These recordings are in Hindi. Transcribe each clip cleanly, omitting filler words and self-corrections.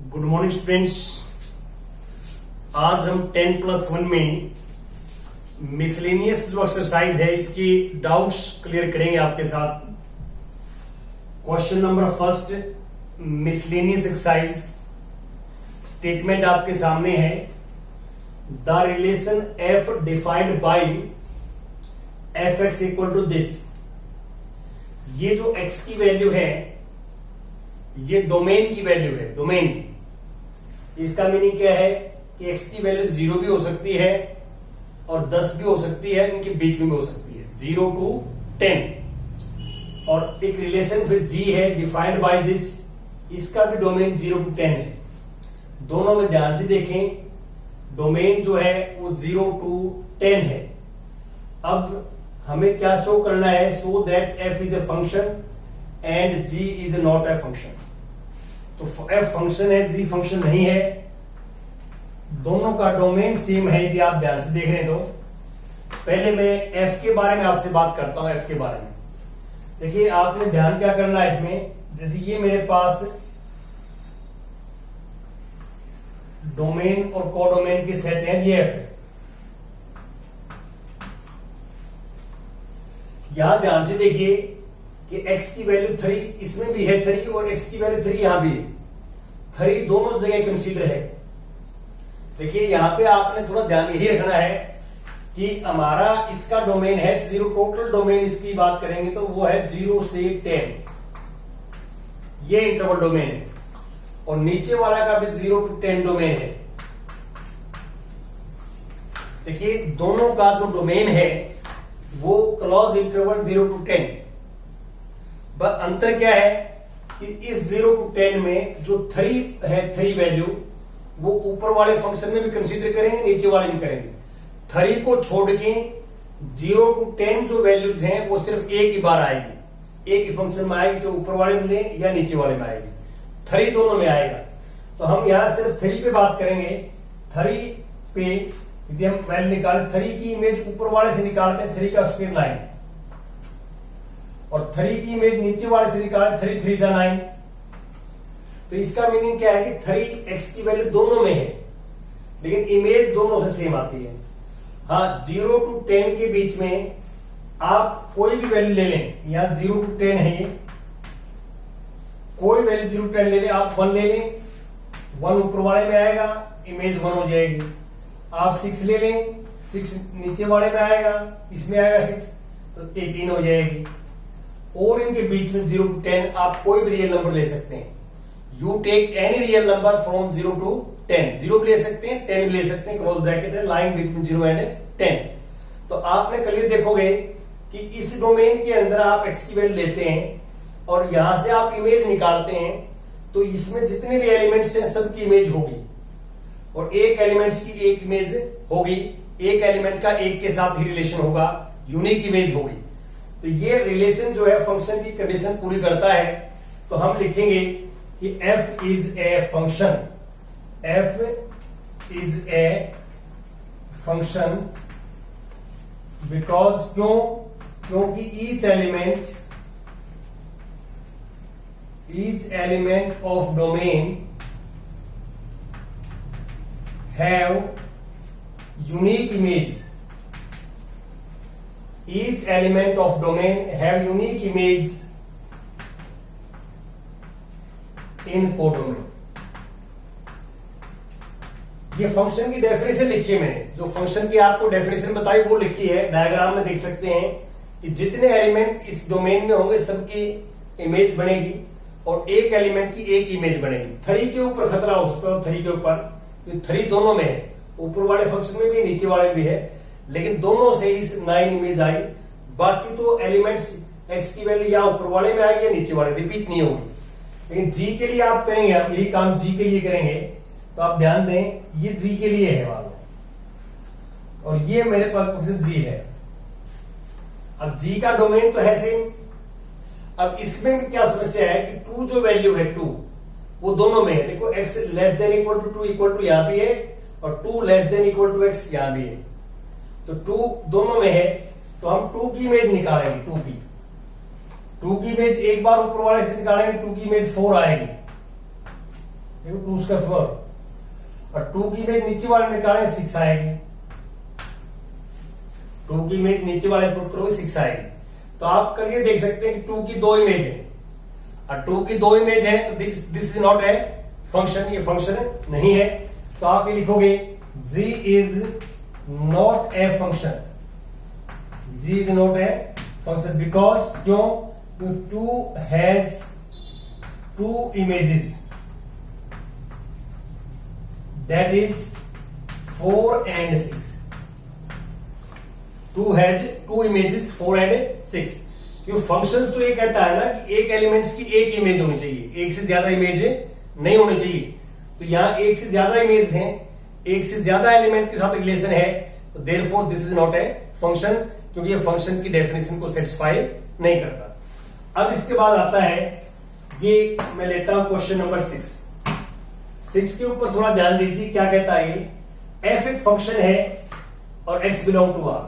Good morning students. आज हम 10+1 में मिसलेनियस जो एक्सरसाइज है इसकी डाउट्स क्लियर करेंगे आपके साथ। Question number first, miscellaneous exercise. Statement आपके सामने है, the relation F defined by F X equal to this. ये जो एक्स की वैल्यू है ये डोमेन की वैल्यू है, डोमेन की। इसका मीनिंग क्या है कि एक्स की वैल्यू 0 भी हो सकती है और 10 भी हो सकती है, इनके बीच में भी हो सकती है, 0 to 10। और एक रिलेशन फिर जी है डिफाइंड बाय दिस, इसका भी डोमेन 0 to 10 है। दोनों में ध्यान से देखें, डोमेन जो है वो 0 to 10 है। अब हमें क्या शो करना है, so that F is a function and G is not a function. तो एफ फंक्शन है, जी फंक्शन नहीं है। दोनों का डोमेन सेम है। यदि आप ध्यान से देख रहे हैं तो पहले मैं एफ के बारे में आपसे बात करता हूं। एफ के बारे में देखिए, आपने ध्यान क्या करना है इसमें, जैसे ये मेरे पास डोमेन और कोडोमेन के सेट हैं, ये एफ है। यहां ध्यान से देखिए कि x की वैल्यू 3 इसमें भी है 3 और x की वैल्यू 3 यहां भी है। 3 दोनों जगह कंसीडर है। देखिए यहां पे आपने थोड़ा ध्यान यही रखना है कि हमारा इसका डोमेन है 0, टोटल डोमेन इसकी बात करेंगे तो वो है 0 से 10, ये इंटरवल डोमेन है। और नीचे वाला का भी 0 to 10 डोमेन है। देखिए दोनों का जो डोमेन है वो क्लोज इंटरवल 0 to 10। बस अंतर क्या है कि इस 0 to 10 में जो 3 है, 3 वैल्यू, वो ऊपर वाले फंक्शन में भी कंसीडर करेंगे, नीचे वाले में करेंगे। 3 को छोड़ के 0 to 10 जो वैल्यूज हैं वो सिर्फ एक ही बार आएगी, एक ही फंक्शन में आएगी, जो ऊपर वाले में या नीचे वाले में आएगी। 3 दोनों में आएगा। तो हम यहां सिर्फ 3 पे बात करेंगे। 3 पे यदि हम वैल्यू निकालें, 3 की इमेज ऊपर वाले से निकालते हैं 3 का स्क्वायर 9, और 3 की इमेज नीचे वाले से निकालें 3 3 जा 9। तो इसका मीनिंग क्या है कि 3x की वैल्यू दोनों में है, लेकिन इमेज दोनों से सेम आती है। हाँ, 0 to 10 के बीच में आप कोई भी वैल्यू ले लें, यहां 0 to 10 है, ये कोई वैल्यू 0 to 10 ले लें, आप 1 ले लें, 1 ऊपर वाले में आएगा, इमेज 1 हो जाएगी। आप 6 ले लें, 6 नीचे वाले में आएगा, इसमें आएगा 6, तो 18 हो जाएगी। और इनके बीच में 0 to 10 आप कोई भी रियल नंबर ले सकते हैं। You take any real number from 0 to 10, 0 भी ले सकते हैं, 10 भी ले सकते हैं, क्रॉस ब्रैकेट है, लाइन बिटवीन 0 एंड 10। तो आपने क्लियर देखोगे कि इस डोमेन के अंदर आप x की वैल्यू लेते हैं और यहां से आप इमेज निकालते हैं, तो इसमें जितने भी एलिमेंट्स हैं सबकी इमेज होगी, और एक एलिमेंट्स की एक इमेज होगी, एक एलिमेंट का एक के साथ ही रिलेशन होगा, यूनिक इमेज होगी। तो ये रिलेशन जो है फंक्शन की कंडीशन पूरी करता है। तो हम लिखेंगे कि f is a function, f is a function because क्योंकि each element of domain have unique image. Each element of domain have unique image in codomain. ये फंक्शन की डेफिनेशन लिखी है मैंने, जो फंक्शन की आपको डेफिनेशन बताई वो लिखी है। डायग्राम में देख सकते हैं कि जितने एलिमेंट इस डोमेन में होंगे सबकी इमेज बनेगी और एक एलिमेंट की एक इमेज बनेगी। 3 के ऊपर खतरा हो सकता है, 3 के ऊपर 3 दोनों में है, ऊपर वाले फंक्शन में भी नीचे वाले में भी है, लेकिन दोनों से इस 9 इमेज आई। बाकी तो एलिमेंट्स x की वैल्यू या ऊपर वाले में आएगी या नीचे वाले, रिपीट नहीं होगी। लेकिन g के लिए आप करेंगे, आप यही काम g के लिए करेंगे, तो आप ध्यान दें ये g के लिए है वाला, और ये मेरे पास फंक्शन g है। अब g का डोमेन तो है सेम। अब इसमें भी क्या समस्या है कि 2 जो वैल्यू है 2 वो दोनों में है। देखो x less than equal to 2 equal to यहां भी है, और 2 less than equal to x यहां भी है। तो 2 दोनों में है, तो हम 2 की इमेज निकालेंगे। 2 की इमेज एक बार ऊपर वाले से निकालेंगे, 2 की इमेज 4 आएगी। देखो 2 स्क्वायर 4, और 2 की इमेज नीचे वाले निकालें 6 आएगी। 2 की इमेज नीचे वाले पुट करोगे 6 आएगी। तो आप कल ये देख सकते हैं कि 2 की 2 इमेज है, और 2 की 2 इमेज है तो this is not a function, ये फंक्शन नहीं है। तो आप ये लिखोगे g is not a function, g is not a function because क्यों? 2 has 2 images, that is 4 and 6. 2 has 2 images 4 and 6. क्यों? फंक्शंस तो ये कहता है ना कि एक एलिमेंट्स की एक इमेज होनी चाहिए, एक से ज्यादा इमेज नहीं होनी चाहिए। तो यहां एक से ज्यादा इमेज हैं, एक से ज्यादा एलिमेंट के साथ रिलेशन है, तो therefore this is not a function, क्योंकि ये फंक्शन की डेफिनेशन को सेटिस्फाई नहीं करता। अब इसके बाद आता है, ये मैं लेता हूं क्वेश्चन नंबर 6 के ऊपर थोड़ा ध्यान दीजिए। क्या कहता है ये? एफ एक फंक्शन है और एक्स बिलोंग टू आर।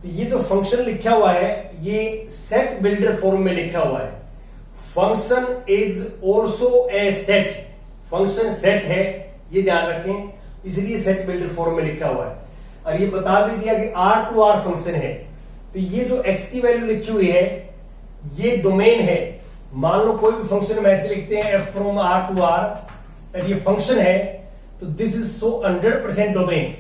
तो ये जो फंक्शन लिखा हुआ है ये सेट बिल्डर फॉर्म में लिखा हुआ है। Function is also a set, function set है, ये ध्यान रखें, इसलिए सेट बिल्डर फॉर्म में लिखा हुआ है। और ये बता भी दिया कि आर टू आर फंक्शन है। तो ये जो एक्स की वैल्यू लिखी हुई है ये डोमेन है। मान लो कोई भी फंक्शन में ऐसे लिखते हैं F from R to R, ये फंक्शन है, तो this is so 100% domain.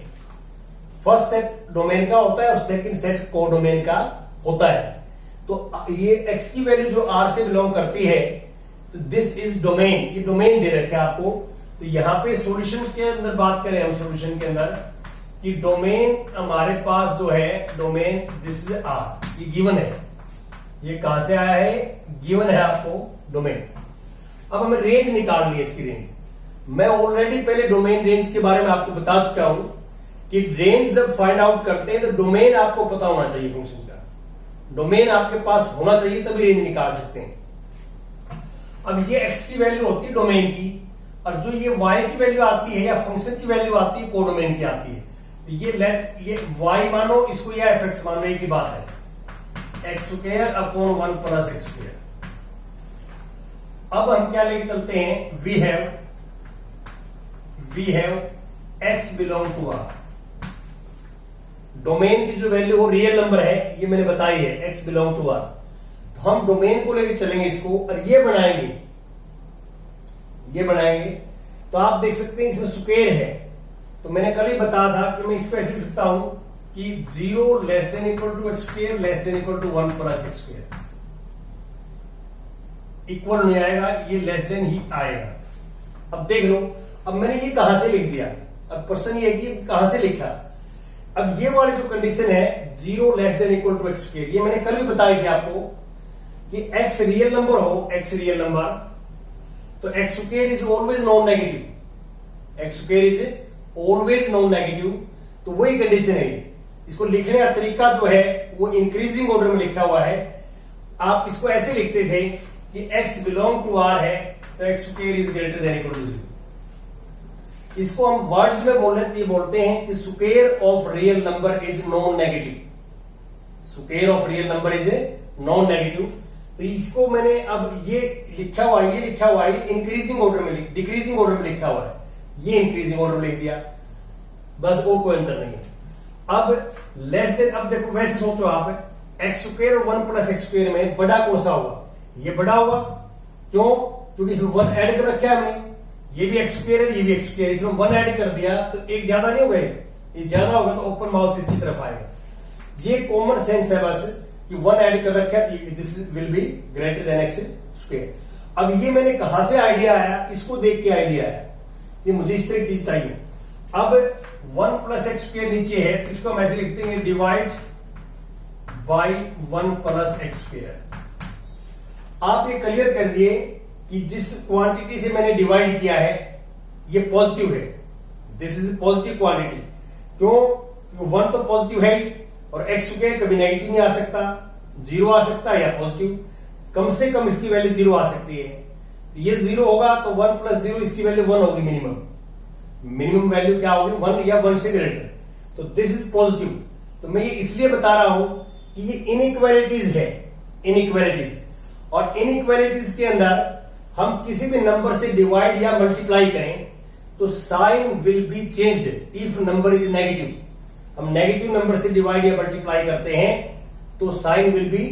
First set domain का होता है और सेकंड सेट कोडोमेन का होता है। तो ये एक्स की वैल्यू जो आर से बिलोंग करती है, तो दिस इज डोमेन, ये डोमेन दे रखा है आपको। तो यहां पे सॉल्यूशन के अंदर बात करें हम, सॉल्यूशन के अंदर कि डोमेन हमारे पास जो है डोमेन दिस इज आर, ये गिवन है। ये कहां से आया है? गिवन है आपको डोमेन। अब हमें रेंज निकालनी है, इसकी रेंज। मैं ऑलरेडी पहले डोमेन रेंज के बारे में आपको बता चुका हूं कि रेंज जब फाइंड आउट करते हैं तो डोमेन आपको पता होना चाहिए, फंक्शन का डोमेन आपके पास होना चाहिए, तभी रेंज निकाल सकते हैं। अब ये एक्स की वैल्यू होती है डोमेन की, और जो ये वाई की वैल्यू आती है या फंक्शन की वैल्यू आती है कोडोमेन की आती है। ये वाई मानो इसको, या एफ एक्स मानो, एक ही बात है, X square upon 1 plus X square. अब हम क्या लेके चलते हैं? We have X belong to R. Domain की जो वैल्यू हो रियल नंबर है, ये मैंने बताई है, एक्स बिलोंग टू आर। तो हम डोमेन को लेके चलेंगे इसको, और ये बनाएंगे। तो आप देख सकते हैं इसमें स्क्वायर है। तो मैंने कल ही बताया था कि मैं इसको ऐसे लिख सकता हूं कि 0 less than equal to X square less than equal to 1 plus X square. Equal नहीं आएगा, ये लेस देन ही आएगा। अब देख लो, अब मैंने ये कहां से लिख दिया। अब क्वेश्चन ये है कि कहां से लिखा। अब ये वाली जो कंडीशन है 0 less than equal to X square, ये मैंने कल भी बताई थी आपको कि एक्स रियल नंबर हो, एक्स रियल नंबर, तो X square is always non negative, X square is always non negative. तो वही कंडीशन है। इसको लिखने का तरीका जो है वो इंक्रीजिंग ऑर्डर में लिखा हुआ है। आप इसको ऐसे लिखते थे कि x बिलोंग टू r है, तो X square is greater than equal to 0। इसको हम वर्ड्स में बोलते हैं कि square of real number is non negative, square of real number is non negative. तो इसको मैंने अब ये लिखा हुआ है इंक्रीजिंग ऑर्डर में, डिक्रीजिंग ऑर्डर में लिखा हुआ है, ये इंक्रीजिंग ऑर्डर में लिख दिया, बस और कोई अंतर नहीं है। अब लेस देन, अब देखो वैसे सोचो आप, एक्स स्क्वायर और 1 प्लस एक्स स्क्वायर में बड़ा कौन सा होगा? ये बड़ा होगा। क्यों? क्योंकि इसमें 1 ऐड कर रखा है हमने, ये भी एक्स स्क्वायर है, ये भी एक्स स्क्वायर, इसमें 1 ऐड कर दिया तो एक ज्यादा नहीं होगा, ये ज्यादा होगा तो ओपन माउथ इसकी तरफ आएगा। ये कॉमन सेंस है बस कि 1 ऐड कर रखा है, this will be greater than x square. अब ये मैंने कहां से आइडिया आया? इसको देख के आइडिया आया कि मुझे इस तरह की चीज चाहिए। अब 1 प्लस एक्स स्क्वायर नीचे है, तो इसको हम ऐसे लिखते हैं divide by 1 plus X square. आप ये क्लियर कर दिए कि जिस क्वांटिटी से मैंने डिवाइड किया है ये पॉजिटिव है, दिस इज पॉजिटिव क्वांटिटी। क्यों? 1 तो पॉजिटिव है ही, और एक्स स्क्वायर कभी नेगेटिव नहीं आ सकता, 0 आ सकता है या पॉजिटिव, कम से कम इसकी वैल्यू 0 आ सकती है। तो ये 0 होगा तो 1 प्लस 0 इसकी वैल्यू 1 होगी, मिनिमम वैल्यू क्या होगी? 1 या 1 से ग्रेटर। तो दिस इज पॉजिटिव। तो मैं ये इसलिए बता रहा हूं कि ये इनइक्वालिटीज है, इनइक्वालिटीज, और इनइक्वालिटीज के अंदर हम किसी भी नंबर से डिवाइड या मल्टीप्लाई करें तो sign will be changed if number is negative. हम नेगेटिव नंबर से डिवाइड या मल्टीप्लाई करते हैं तो साइन विल बी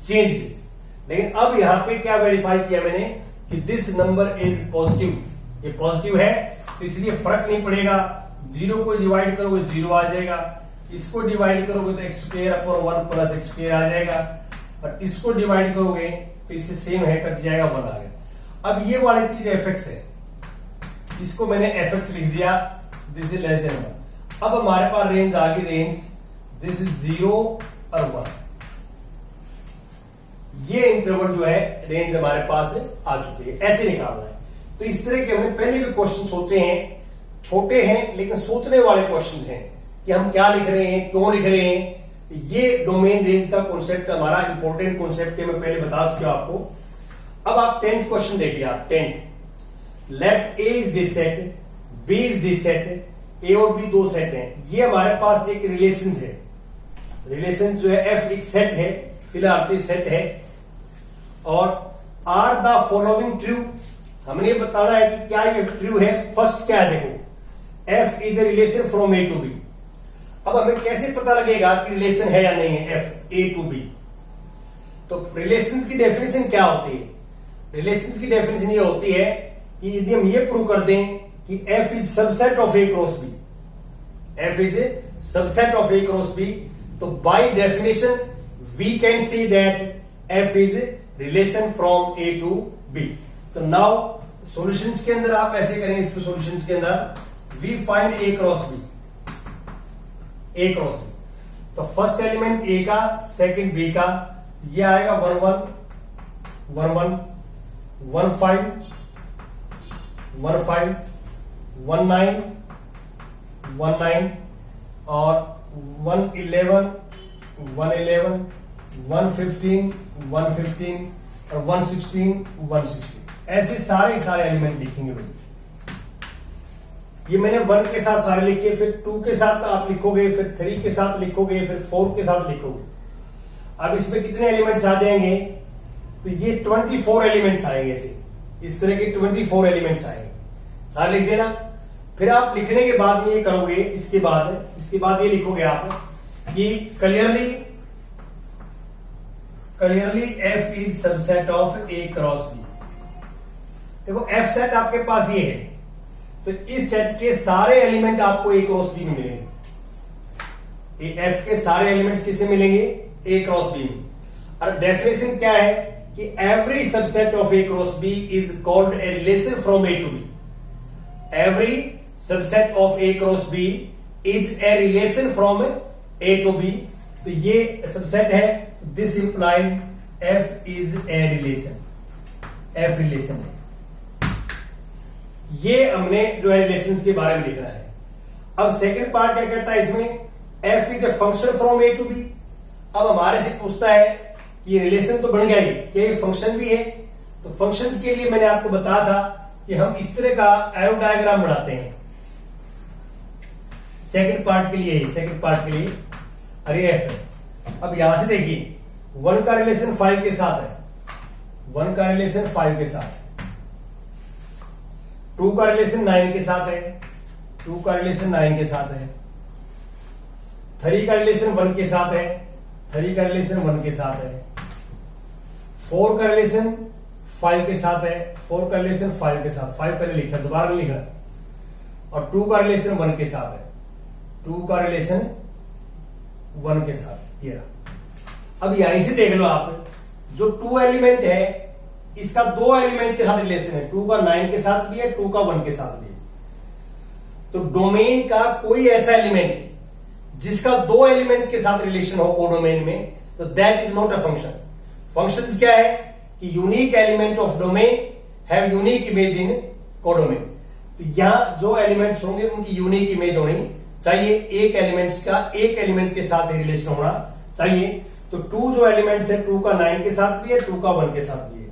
चेंज्ड। लेकिन अब यहां पे क्या वेरीफाई किया मैंने कि दिस नंबर इज पॉजिटिव, ये पॉजिटिव है तो इसलिए फर्क नहीं पड़ेगा। 0 को डिवाइड करोगे 0 आ जाएगा, इसको डिवाइड करोगे तो x square upon 1 plus x square आ जाएगा, और इसको डिवाइड करोगे तो इससे सेम है, कट जाएगा, 1 आ गया। अब ये वाली चीज fx है, इसको मैंने fx लिख दिया, दिस इज लेस देन 1। अब हमारे पास रेंज आ गई, रेंज दिस इज 0 और 1। ये इंटरवल जो है रेंज हमारे पास आ चुकी है, ऐसे निकालना है। तो इस तरह के हमने पहले भी क्वेश्चन सोचे हैं, छोटे हैं लेकिन सोचने वाले क्वेश्चन हैं कि हम क्या लिख रहे हैं, क्यों लिख रहे हैं। ये डोमेन रेंज का कॉन्सेप्ट हमारा इंपॉर्टेंट कॉन्सेप्ट है, मैं पहले बता चुका आपको। अब आप 10th क्वेश्चन देखिए, आप 10th, let A is this set, B is this set, A और बी दो सेट हैं। ये हमारे पास एक रिलेशन है, रिलेशन जो है एफ एक सेट है, फिलहाल सेट है। और आर द फॉलोइंग ट्रू, हमने ये बताना है कि क्या ये ट्रू है। फर्स्ट क्या है, देखो F is a relation from A to B. अब हमें कैसे पता लगेगा कि रिलेशन है या नहीं है एफ ए टू बी। तो रिलेशंस की डेफिनेशन क्या होती है, रिलेशंस की डेफिनेशन ये होती है कि यदि हम ये प्रूव कर दें कि F is subset of A cross B, F is a subset of A cross B, तो by definition we can see that F is relation from A to B. तो नाउ सॉल्यूशंस के अंदर आप ऐसे करेंगे, इसके सॉल्यूशंस के अंदर we find A cross B, A cross B. तो फर्स्ट एलिमेंट ए का, सेकंड बी का, ये आएगा 1 1 1 1 1 5 1 5 1 9 1 9 और 1 11 1 11 1 15 1 15 और 1 16 1 16। ऐसे सारे एलिमेंट लिखेंगे भाई। ये मैंने 1 के साथ सारे लिखे, फिर 2 के साथ आप लिखोगे, फिर 3 के साथ लिखोगे, फिर 4 के साथ लिखोगे। अब इसमें कितने एलिमेंट्स आ जाएंगे, तो ये 24 एलिमेंट्स आएंगे, ऐसे इस तरह के 24 एलिमेंट्स आएंगे, सारे लिख देना। फिर आप लिखने के बाद में ये करोगे, इसके बाद ये लिखोगे आप कि clearly F is subset of A cross B. देखो एफ सेट आपके पास ये है, तो इस सेट के सारे एलिमेंट आपको ए क्रॉस बी में मिलेंगे। एफ के सारे एलिमेंट्स किसे मिलेंगे, ए क्रॉस बी में। और डेफिनेशन क्या है कि every subset of A cross B is called a relation from A to B. Every subset of A cross B is a relation from A to B. तो ये सबसेट है, this implies F is a relation, F relation है। ये हमने जो है रिलेशंस के बारे में लिखना है। अब सेकंड पार्ट क्या कहता है इसमें, F is a function from A to B. अब हमारे से पूछता है कि ये रिलेशन तो बन गया ही, क्या ये फंक्शन भी है। तो फंक्शंस के लिए मैंने आपको बताया था कि हम इस तरह का एरो डायग्राम बनाते हैं सेकंड पार्ट के लिए, अरे एफ है। अब यहां से देखिए 1 का रिलेशन 5 के साथ है, 1 का रिलेशन 5 के साथ, 2 का रिलेशन 9 के साथ है, 2 का रिलेशन 9 के साथ है, 3 का रिलेशन 1 के साथ है, 3 का रिलेशन 1 के साथ है, 4 का रिलेशन 5 के साथ है, 4 का रिलेशन 5 के साथ, 5 पहले लिखा, दोबारा नहीं लिखा, और 2 का रिलेशन 1 के साथ है, 2 का रिलेशन 1 के साथ। ये अब यहीं से देख लो आप, जो 2 एलिमेंट है इसका 2 एलिमेंट के साथ रिलेशन है, 2 का 9 के साथ भी है, 2 का 1 के साथ भी है। तो डोमेन का कोई ऐसा एलिमेंट जिसका 2 एलिमेंट के साथ रिलेशन हो कोडोमेन में, तो that is not a function. Functions क्या है कि unique element of domain have unique image in codomain. तो यहां जो एलिमेंट्स होंगे उनकी यूनिक इमेज होनी चाहिए, एक एलिमेंट्स का एक एलिमेंट के साथ रिलेशन होना चाहिए। तो 2 जो एलिमेंट्स है, 2 का 9 के साथ भी है, 2 का 1 के साथ भी है।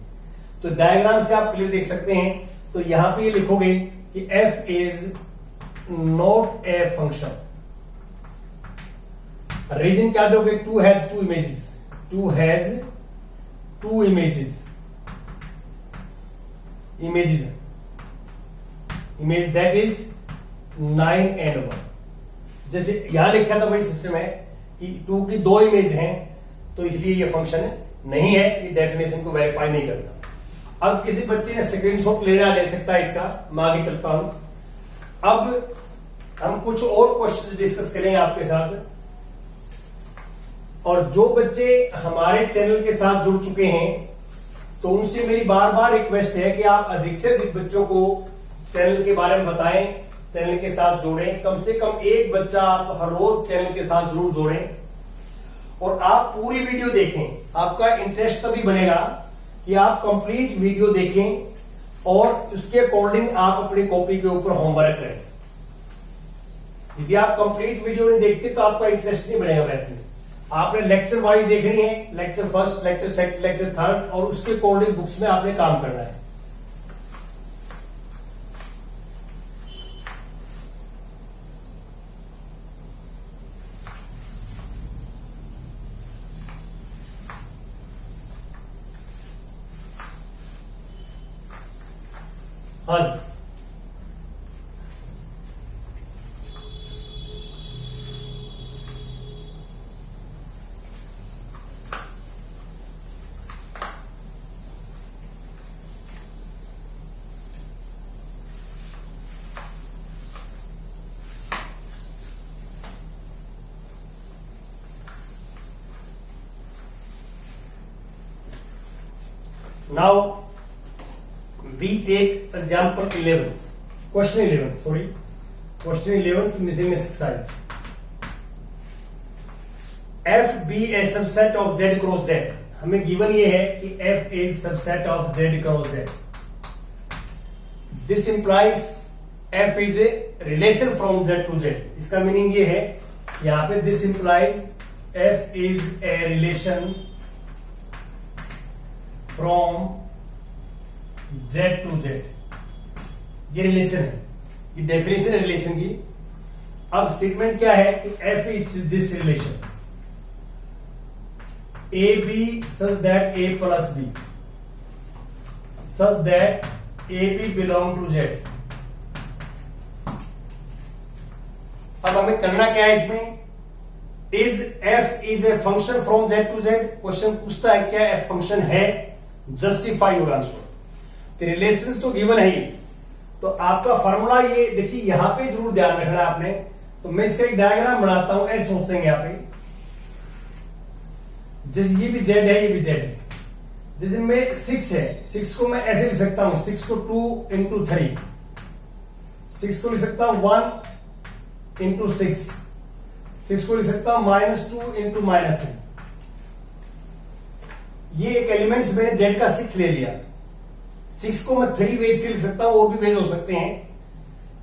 तो डायग्राम से आप क्लियर देख सकते हैं। तो यहां पे ये लिखोगे कि f is not a function. Reason क्या दोगे, 2 has 2 images, 2 has 2 images. Images है, इमेज दैट इज 9 and 1। जैसे यहां लिखा था वही सिस्टम है कि 2 की 2 इमेज हैं, तो इसलिए ये फंक्शन नहीं है, ये डेफिनेशन को वेरीफाई नहीं करता। अब किसी बच्चे ने स्क्रीनशॉट ले सकता है इसका, मैं आगे चलता हूं। अब हम कुछ और क्वेश्चन डिस्कस करेंगे आपके साथ, और जो बच्चे हमारे चैनल के साथ जुड़ चुके हैं तो उनसे मेरी बार बार रिक्वेस्ट है कि आप अधिक से अधिक बच्चों को चैनल के बारे में बताएं, चैनल के साथ जोड़ें। कम से कम एक बच्चा आप हर रोज चैनल के साथ जरूर जोड़ें, और आप पूरी वीडियो देखें। आपका इंटरेस्ट तभी बनेगा कि आप कंप्लीट वीडियो देखें और उसके अकॉर्डिंग आप अपनी कॉपी के ऊपर होमवर्क करें। यदि आप कंप्लीट वीडियो नहीं देखते तो आपका इंटरेस्ट नहीं बनेगा मैथ में। आपने लेक्चर वाइज देखनी है, lecture first, lecture second, lecture third, और उसके अकॉर्डिंग बुक्स में आपने काम करना है। हाँ जी, now we take example 11, question 11, sorry, question 11 missing exercise। f be a subset of z cross z। हमें गिवन ये है कि f is subset of z cross z। this implies f is a relation from z to z। इसका मीनिंग ये है, यहां पे this implies f is a relation from z to z। ये रिलेशन है, ये डेफिनेशन है रिलेशन की। अब स्टेटमेंट क्या है कि f is this relation A B such that a plus B such that A B belong to z। अब हमें करना क्या है इसमें, is f is a function from z to z। Question पूछता है क्या f फंक्शन है, जस्टिफाई योर आंसर। तो रिलेशंस तो गिवन है ही, तो आपका फार्मूला ये देखिए, यहां पे जरूर ध्यान रखना है आपने। तो मैं इसका एक डायग्राम बनाता हूं, ऐसे सोचेंगे यहां पे, जैसे ये भी z है, ये भी z है। जैसे मैं 6 है, 6 को मैं ऐसे लिख सकता हूं, 6 को 2 into 3, 6 को लिख सकता हूं 1 into 6, 6 को लिख सकता हूं -2 into -3। ये एक एलिमेंट्स मैंने z का 6 ले लिया। 6 को मैं 3 वेज से लिख सकता हूं, और भी वेज हो सकते हैं,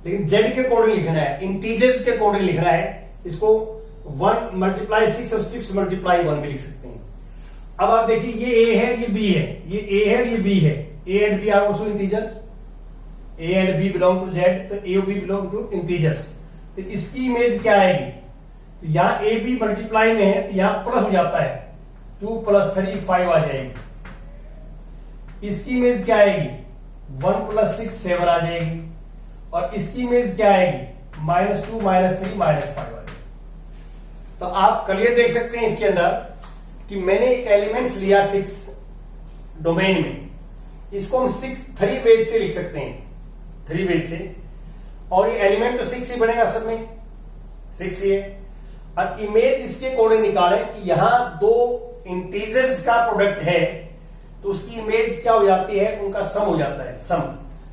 लेकिन z के अकॉर्डिंग लिखना है, इंटीजर्स के अकॉर्डिंग लिखना है। इसको 1 × 6 और 6 × 1 भी लिख सकते हैं। अब आप देखिए, ये a है, ये b है, ये a है, ये b है। a and b are also integer, a and b belong to z, तो a और b बिलोंग टू इंटीजर्स। तो इसकी इमेज क्या आएगी, तो यहां a b मल्टीप्लाई में है, तो यहां प्लस हो जाता है, 2 + 3 5 आ जाएगी। इसकी इमेज क्या आएगी, 1 + 6 7 आ जाएगी, और इसकी इमेज क्या आएगी, -2 - 3 - 5 आ जाएगी। तो आप क्लियर देख सकते हैं इसके अंदर कि मैंने एक एलिमेंट्स लिया 6 डोमेन में, इसको हम 3 वेज से लिख सकते हैं, 3 वेज से, और ये एलिमेंट तो 6 ही बनेगा, सब में 6 ही है। और इमेज इसके अकॉर्डिंग निकालें कि यहां 2 इंटीजर्स का प्रोडक्ट है, तो उसकी इमेज क्या हो जाती है, उनका सम हो जाता है, सम।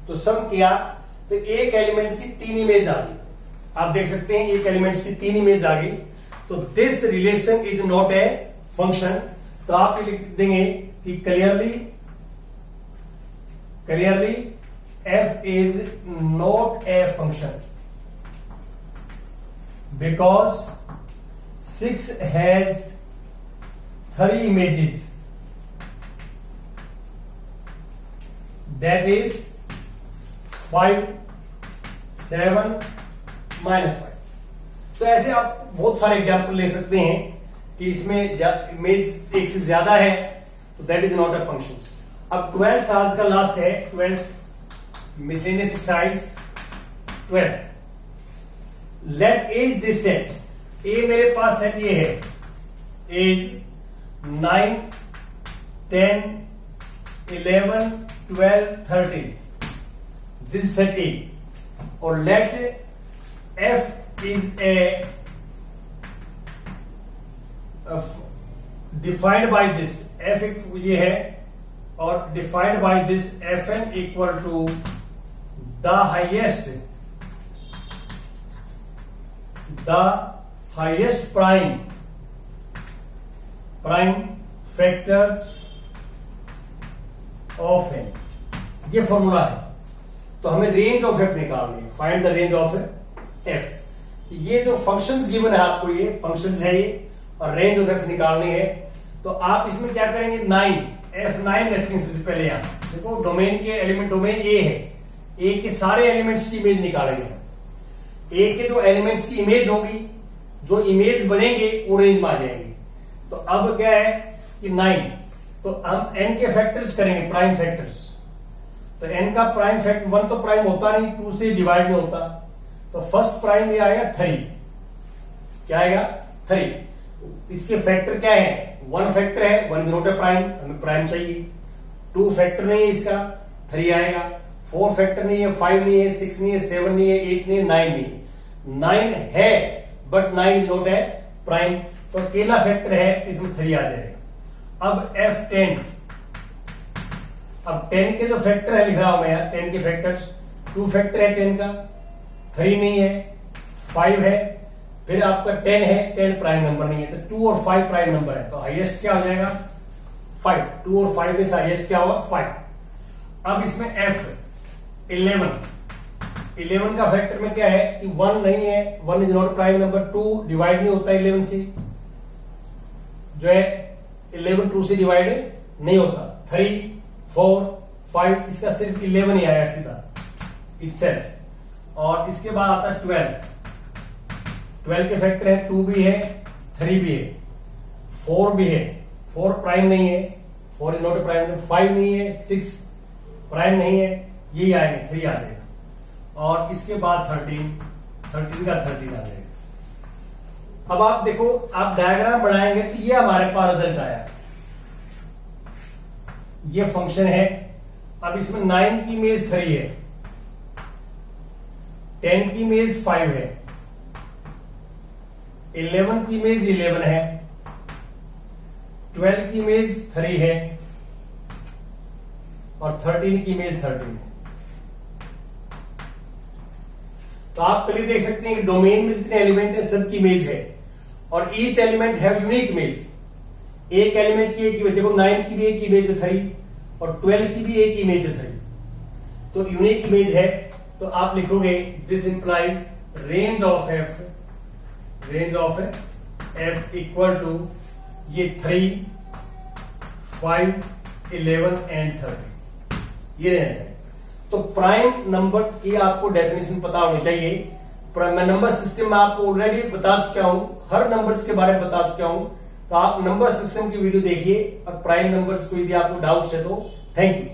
तो सम किया तो एक एलिमेंट की 3 इमेज आ गई। आप देख सकते हैं एक एलिमेंट्स की 3 इमेज आ गई। तो this relation is not a function. तो आप लिख देंगे कि clearly f is not a function because 6 has 3 images, that is 5 7 -5। तो ऐसे आप बहुत सारे एग्जाम्पल ले सकते हैं कि इसमें इमेज एक से ज्यादा है, तो that is not a function. अब 12th आज का लास्ट है, 12th miscellaneous exercise 12. Let age this set. A मेरे पास सेट ये है, एज 9, 10, 11, 12, 13. This set A. और let F is a defined by this. F ये है और defined by this Fn equal to the highest prime factors of N. ये फॉर्मूला है. तो हमें रेंज ऑफ एफ निकालनी है. Find the range of F. ये जो फंक्शंस गिवन है आपको, ये फंक्शंस है ये, और रेंज ऑफ एफ निकालनी है. तो आप इसमें क्या करेंगे, 9 F9 रखेंगे सबसे पहले. यहां देखो डोमेन के एलिमेंट, डोमेन ए है, ए के सारे एलिमेंट्स की इमेज निकालेंगे. ए के जो एलिमेंट्स की इमेज होगी, जो इमेज बनेंगे वो रेंज में आ जाएंगे. तो अब क्या है कि 9, तो हम n के फैक्टर्स करेंगे, प्राइम फैक्टर्स. तो n का प्राइम फैक्टर 1 तो प्राइम होता नहीं, 2 से डिवाइड नहीं होता. तो फर्स्ट प्राइम ये आएगा 3. क्या आएगा, 3. इसके फैक्टर क्या है, 1 फैक्टर है, 1 इज नॉट ए प्राइम, हमें प्राइम चाहिए. 2 फैक्टर नहीं है इसका, 3 आएगा. 4 फैक्टर नहीं है, 5 नहीं है, 6 नहीं है, 7 नहीं है, 8 नहीं है, 9 नहीं है. 9 है but 9 is not A prime. तो अकेला फैक्टर है, इसमें 3 आ जाएगा. अब F10. अब 10 के जो फैक्टर है लिख रहा हूं मैं यार, 10 के फैक्टर्स. 2 फैक्टर है 10 का, 3 नहीं है, 5 है, फिर आपका 10 है, 10 प्राइम नंबर नहीं है. तो 2 और 5 प्राइम नंबर है. तो हाईएस्ट क्या हो जाएगा, 5. 2 और 5 में से हाईएस्ट क्या होगा, 5. अब इसमें F11 का फैक्टर में क्या है कि 1 नहीं है, 1 is not prime number. 2 divide नहीं होता 11 से, जो है 11 2 से डिवाइड नहीं होता. 3, 4, 5, इसका सिर्फ 11 ही आया सीधा इटसेल्फ. और इसके बाद आता है 12 के फैक्टर है, 2 भी है, 3 भी है, 4 भी है. 4 प्राइम नहीं है, 4 इज नॉट ए प्राइम. 5 नहीं है, 6 प्राइम नहीं है, यही आएंगे, 3 आ जाएगा. और इसके बाद 13 का 13 आ जाएगा. अब आप देखो, आप डायग्राम बनाएंगे तो ये हमारे पास रिजल्ट आया. ये फंक्शन है. अब इसमें 9 की इमेज 3 है, 10 की इमेज 5 है, 11 की इमेज 11 है, 12 की इमेज 3 है, और 13 की इमेज 13 है. तो आप क्लियर देख सकते हैं कि डोमेन में जितने एलिमेंट है सबकी इमेज है, और each element have unique image. एक एलिमेंट की एक इमेज, देखो 9 की भी एक इमेज है 3, और 12 की भी एक इमेज है 3. तो यूनिक इमेज है. तो आप लिखोगे this implies range of F equal to ये 3, 5, 11 एंड 13. ये है. तो प्राइम नंबर की आपको डेफिनेशन पता होनी चाहिए. मैं नंबर सिस्टम में आपको ऑलरेडी बता चुका हूं, हर नंबर्स के बारे में बता चुका हूं. तो आप नंबर सिस्टम की वीडियो देखिए, और प्राइम नंबर्स को यदि आपको डाउट्स है तो थैंक यू.